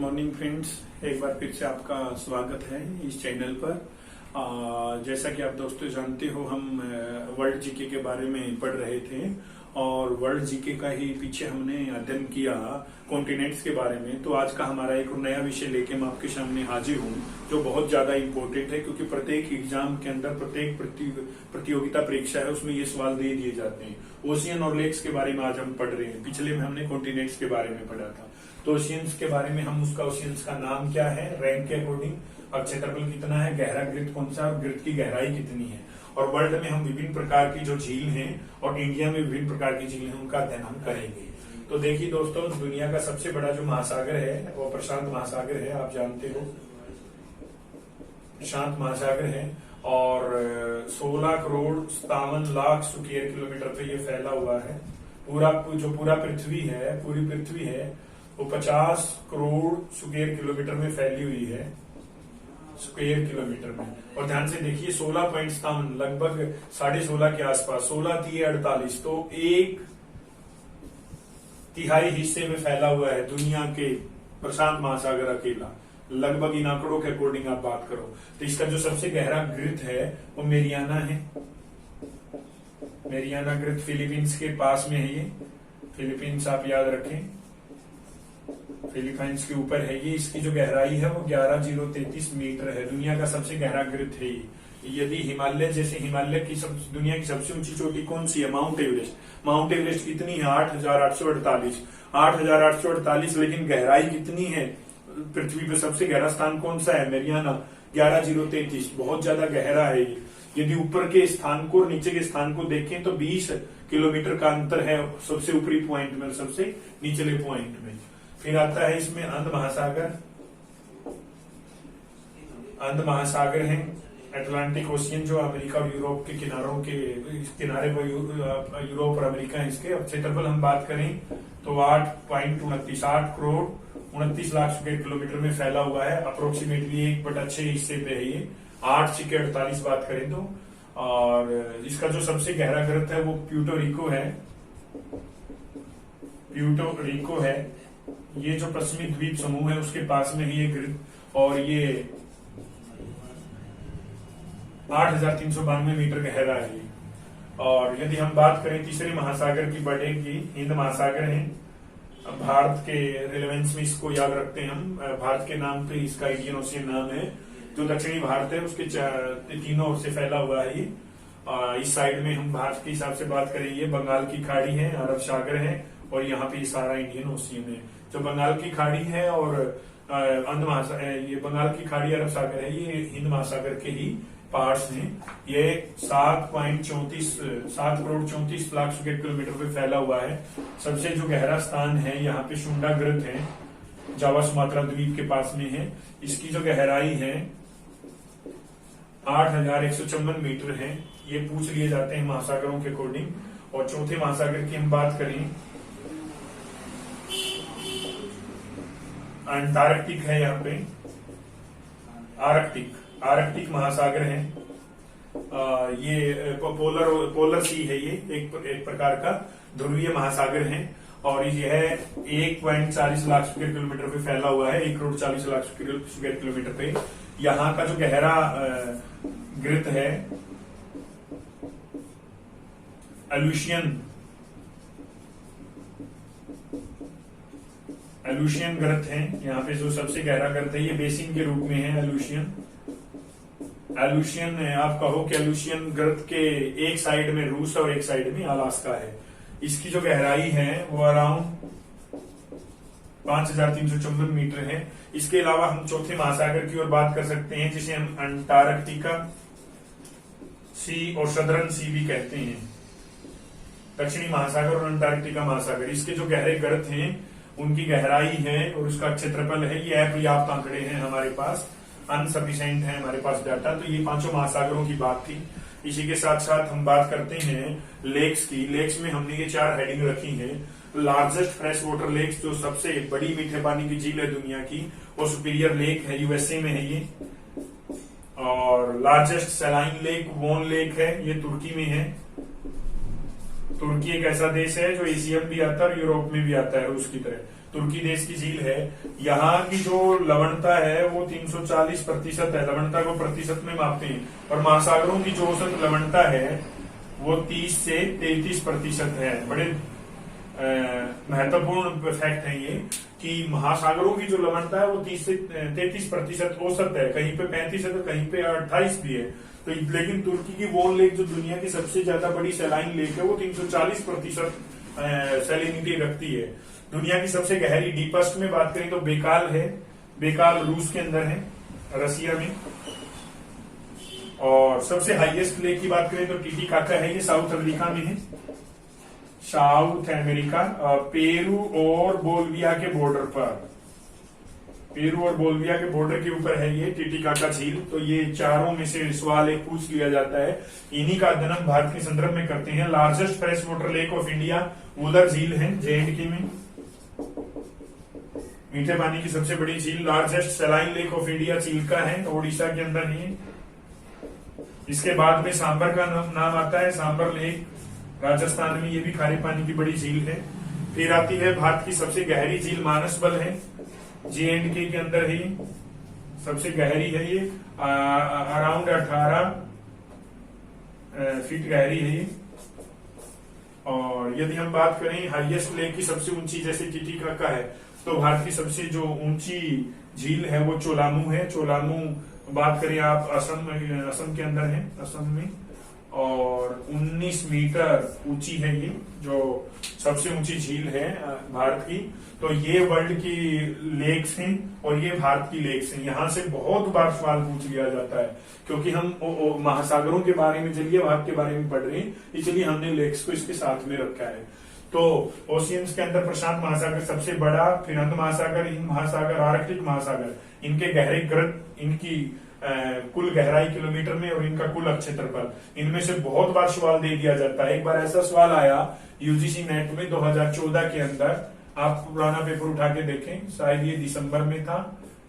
Morning friends, एक बार फिर से आपका स्वागत है इस चैनल पर। जैसा कि आप दोस्तों जानते हो, हम वर्ल्ड जीके के बारे में पढ़ रहे थे और वर्ल्ड जीके का ही पीछे हमने अध्ययन किया कॉन्टिनेंट्स के बारे में। तो आज का हमारा एक नया विषय लेके मैं आपके सामने हाजिर हूँ, जो बहुत ज्यादा इम्पोर्टेंट है, क्योंकि प्रत्येक एग्जाम के अंदर, प्रत्येक प्रतियोगिता परीक्षा है, उसमें ये सवाल दे दिए जाते हैं। ओशियन और लेक्स के बारे में आज हम पढ़ रहे हैं। पिछले में हमने कॉन्टिनेंट्स के बारे में पढ़ा था। तो ओशियंस के बारे में हम उसका ओशियंस का नाम क्या है, रैंक के अकॉर्डिंग, और क्षेत्रफल कितना है, गहरा गिरत कौन सा, और गिरत की गहराई कितनी है। और वर्ल्ड में हम विभिन्न प्रकार की जो झील हैं और इंडिया में विभिन्न प्रकार की झील हैं, उनका अध्ययन हम करेंगे। तो देखिए दोस्तों, दुनिया का सबसे बड़ा जो महासागर है वो प्रशांत महासागर है। आप जानते हो प्रशांत महासागर है और 16 करोड़ 57 लाख स्क्वायर किलोमीटर पे ये फैला हुआ है। पूरा पृथ्वी है, पूरी पृथ्वी है वो 50 करोड़ स्क्वायर किलोमीटर में फैली हुई है, स्क्वायर किलोमीटर में। और ध्यान से देखिए, 16.57 लगभग 16.5 के आसपास, 16×3 = 48, तो 1/3 हिस्से में फैला हुआ है दुनिया के प्रशांत महासागर अकेला। लगभग इन आंकड़ों के अकॉर्डिंग आप बात करो तो इसका जो सबसे गहरा गिरत है वो मेरियाना है। मेरियाना गिरत फिलीपींस के पास में है। ये फिलीपींस आप याद रखें, फिलीपाइंस के ऊपर है ये। इसकी जो गहराई है वो 11,033 मीटर है। दुनिया का सबसे गहरा गिरत है ये। यदि हिमालय जैसे, हिमालय की दुनिया की सबसे ऊंची चोटी कौन सी है? Mount Everest. माउंट एवरेस्ट कितनी है? 8,848। 8,848, लेकिन गहराई कितनी है? पृथ्वी पे सबसे गहरा स्थान कौन सा है? मेरियाना, 11,033। बहुत ज्यादा गहरा है ये। यदि ऊपर के स्थान को और नीचे के स्थान को देखें तो 20 किलोमीटर का अंतर है सबसे ऊपरी पॉइंट में, सबसे निचले पॉइंट में। फिर आता है इसमें अंध महासागर। अंध महासागर है अटलांटिक ओशियन, जो अमेरिका और यूरोप के किनारे पर यूरोप और अमेरिका है इसके। अब क्षेत्रफल हम बात करें तो 8.29, 8 करोड़ 29 लाख स्क्वायर किलोमीटर में फैला हुआ है। अप्रोक्सीमेटली 1/6 हिस्से पे है ये। 8×48 बात करें तो। और इसका जो सबसे गहरा गिरत है वो प्यूर्टो रिको है। ये जो पश्चिमी द्वीप समूह है उसके पास में ही ये गिरत, और ये 8,392 मीटर गहरा है। और यदि हम बात करें तीसरे महासागर की, बड़े की, हिंद महासागर है। भारत के रिलेवेंस में इसको याद रखते हैं हम। भारत के नाम पे इसका इंडियन ओशियन नाम है। जो दक्षिणी भारत है उसके तीनों ओर से फैला हुआ है ये। इस साइड में हम भारत के हिसाब से बात करें, ये बंगाल की खाड़ी है, अरब सागर है, और यहाँ पे ये सारा इंडियन ओशियन है। जो बंगाल की खाड़ी है और ये बंगाल की खाड़ी, अरब सागर है, ये हिंद महासागर के ही पार्ट्स हैं। ये 7 करोड़ 34 लाख स्क्वायर किलोमीटर पे फैला हुआ है। सबसे जो गहरा स्थान है यहाँ पे शुंडा गिरत है, जावा सुमात्रा द्वीप के पास में है। इसकी जो गहराई है 8,154 मीटर है। ये पूछ लिए जाते हैं महासागरों के अकॉर्डिंग। और चौथे महासागर की हम बात करें, अंटार्कटिक है। यहाँ पे आर्कटिक महासागर है। ये पोलर सी है, ये एक प्रकार का ध्रुवीय महासागर है। और यह 1.40 लाख स्क्वायर किलोमीटर पे फैला हुआ है। 1 करोड़ 40 लाख स्क्वायर किलोमीटर पे। यहाँ का जो गहरा गिरत है एलुशियन गिरत है। यहाँ पे जो सबसे गहरा गिरत है ये बेसिन के रूप में है। एलुशियन आप कहो कि एलुशियन गिरत के एक साइड में रूस और एक साइड में अलास्का है। इसकी जो गहराई है वो अराउंड 5,354 मीटर है। इसके अलावा हम चौथे महासागर की ओर बात कर सकते हैं, जिसे हम अंटार्कटिका सी और सदर्न सी भी कहते हैं। दक्षिणी महासागर और अंटार्कटिका महासागर, इसके जो गहरे गिरत हैं उनकी गहराई है और उसका क्षेत्रफल है। ये अपर्याप्त आंकड़े हैं हमारे पास, अनसफिशिएंट है हमारे पास डाटा। तो ये 5 महासागरों की बात थी। इसी के साथ साथ हम बात करते हैं लेक्स की। लेक्स में हमने ये 4 हेडिंग रखी है। लार्जेस्ट फ्रेश वाटर लेक्स, जो सबसे बड़ी मीठे पानी की झील है दुनिया की, वो सुपीरियर लेक है, यूएसए में है ये। और लार्जेस्ट सैलाइन लेक वोन लेक है, ये तुर्की में है। तुर्की एक ऐसा देश है जो एशिया में भी आता है और यूरोप में भी आता है, रूस की तरह। तुर्की देश की झील है। यहाँ की जो लवणता है वो 340% है, लवणता को प्रतिशत में मापते हैं। और महासागरों की जो औसत लवणता है वो 30 से 33% है। बड़े महत्वपूर्ण फैक्ट है ये कि महासागरों की जो लवणता है वो 30 से 33% औसत है, कहीं पे 35 है तो कहीं पे 28 भी है। तो लेकिन तुर्की की वोन लेक जो दुनिया की सबसे ज्यादा बड़ी सैलाइन लेक है वो 340% सैलिनिटी रखती है। दुनिया की सबसे गहरी डीपेस्ट में बात करें तो बेकाल है, बेकाल रूस के अंदर है, रसिया में। और सबसे हाईएस्ट लेक की बात करें तो टीटीकाका है, ये साउथ अमेरिका में है, साउथ अमेरिका, पेरू और बोल्विया के बॉर्डर पर, पेरू और बोल्विया के बॉर्डर के ऊपर है ये टीटीकाका झील। तो ये चारों में से सवाल एक पूछ लिया जाता है, इन्हीं का अध्ययन भारत के संदर्भ में करते हैं। Largest fresh water lake of India उधर झील है JNK में, मीठे पानी की सबसे बड़ी झील। Largest saline lake of India Chilka है, ओडिशा के अंदर है। इसके बाद में सांबर का नाम आता है, सांबर लेक राजस्थान में, ये भी खारे पानी की बड़ी झील है। फिर आती है भारत की सबसे गहरी झील मानसबल है, JNK के अंदर है, सबसे गहरी है ये, अराउंड 18 फीट गहरी है ये। और यदि हम बात करें हाईएस्ट लेक की सबसे ऊंची, जैसे टीटीकाका है, तो भारत की सबसे जो ऊंची झील है वो चोलामू है। चोलामू बात करें आप असम के अंदर है, असम में, और 19 मीटर ऊंची है ये, जो सबसे ऊंची झील है भारत की। तो ये वर्ल्ड की लेक्स हैं और ये भारत की लेक्स हैं। यहाँ से बहुत बार सवाल पूछ लिया जाता है, क्योंकि हम महासागरों के बारे में, जलीय भाग के बारे में पढ़ रहे हैं, इसलिए हमने लेक्स को इसके साथ में रखा है। तो ओशियंस के अंदर प्रशांत महासागर सबसे बड़ा, फिर हिंद महासागर, हिंद महासागर, आर्कटिक महासागर, इनके गहरे गर्त, इनकी कुल गहराई किलोमीटर में और इनका कुल क्षेत्रफल, इनमें से बहुत बार सवाल दे दिया जाता है। एक बार ऐसा सवाल आया यूजीसी नेट में 2014 के अंदर, आप पुराना पेपर उठा के देखें, शायद ये दिसंबर में था,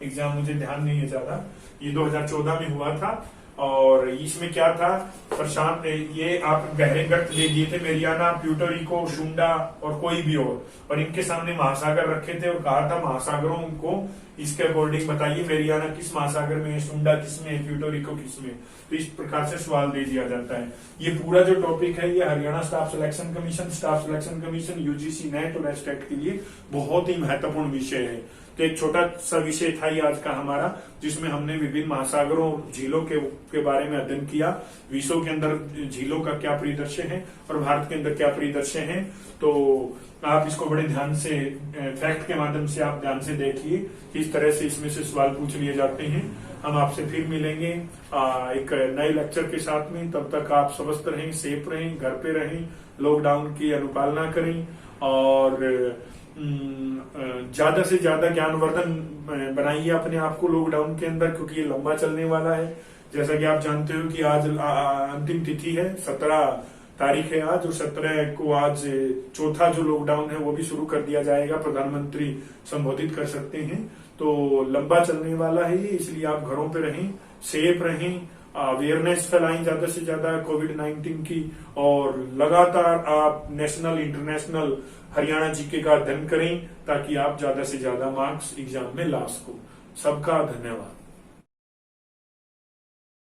एग्जाम मुझे ध्यान नहीं है ज्यादा, ये 2014 में हुआ था। और इसमें क्या था, प्रशांत, ये आप गहरे गर्त दे दिए थे, मेरियाना, प्यूटोरिको, शुंडा और कोई भी और इनके सामने महासागर रखे थे और कहा था महासागरों को इसके अकॉर्डिंग बताइए, मेरियाना किस महासागर में है, शुंडा किस में है, प्यूटोरिको किस में। तो इस प्रकार से सवाल दे दिया जाता है। ये पूरा जो टॉपिक है ये Haryana staff selection commission, UGC net और एस्टेट के लिए बहुत ही महत्वपूर्ण विषय है। तो एक छोटा सा विषय था ये आज का हमारा, जिसमें हमने विभिन्न महासागरों, झीलों के बारे में अध्ययन किया। विश्व के अंदर झीलों का क्या परिदृश्य है और भारत के अंदर क्या परिदृश्य है। तो आप इसको बड़े ध्यान से, फैक्ट के माध्यम से आप ध्यान से देखिए, किस तरह से इसमें से सवाल पूछ लिए जाते हैं। हम आपसे फिर मिलेंगे एक नए लेक्चर के साथ में। तब तक आप स्वस्थ रहें, सेफ रहें, घर पे रहें, लॉकडाउन की अनुपालना करें और ज्यादा से ज्यादा ज्ञानवर्धन बनाइए अपने आप को लॉकडाउन के अंदर, क्योंकि ये लंबा चलने वाला है। जैसा कि आप जानते हो कि आज अंतिम तिथि है, 17 तारीख है आज, और 17 को आज चौथा जो लॉकडाउन है वो भी शुरू कर दिया जाएगा, प्रधानमंत्री संबोधित कर सकते हैं। तो लंबा चलने वाला है ये, इसलिए आप घरों पे रहें, सेफ रहें, अवेयरनेस फैलाएं ज्यादा से ज्यादा कोविड-19 की, और लगातार आप नेशनल इंटरनेशनल हरियाणा जीके का अध्ययन करें ताकि आप ज्यादा से ज्यादा मार्क्स एग्जाम में ला सको। सबका धन्यवाद।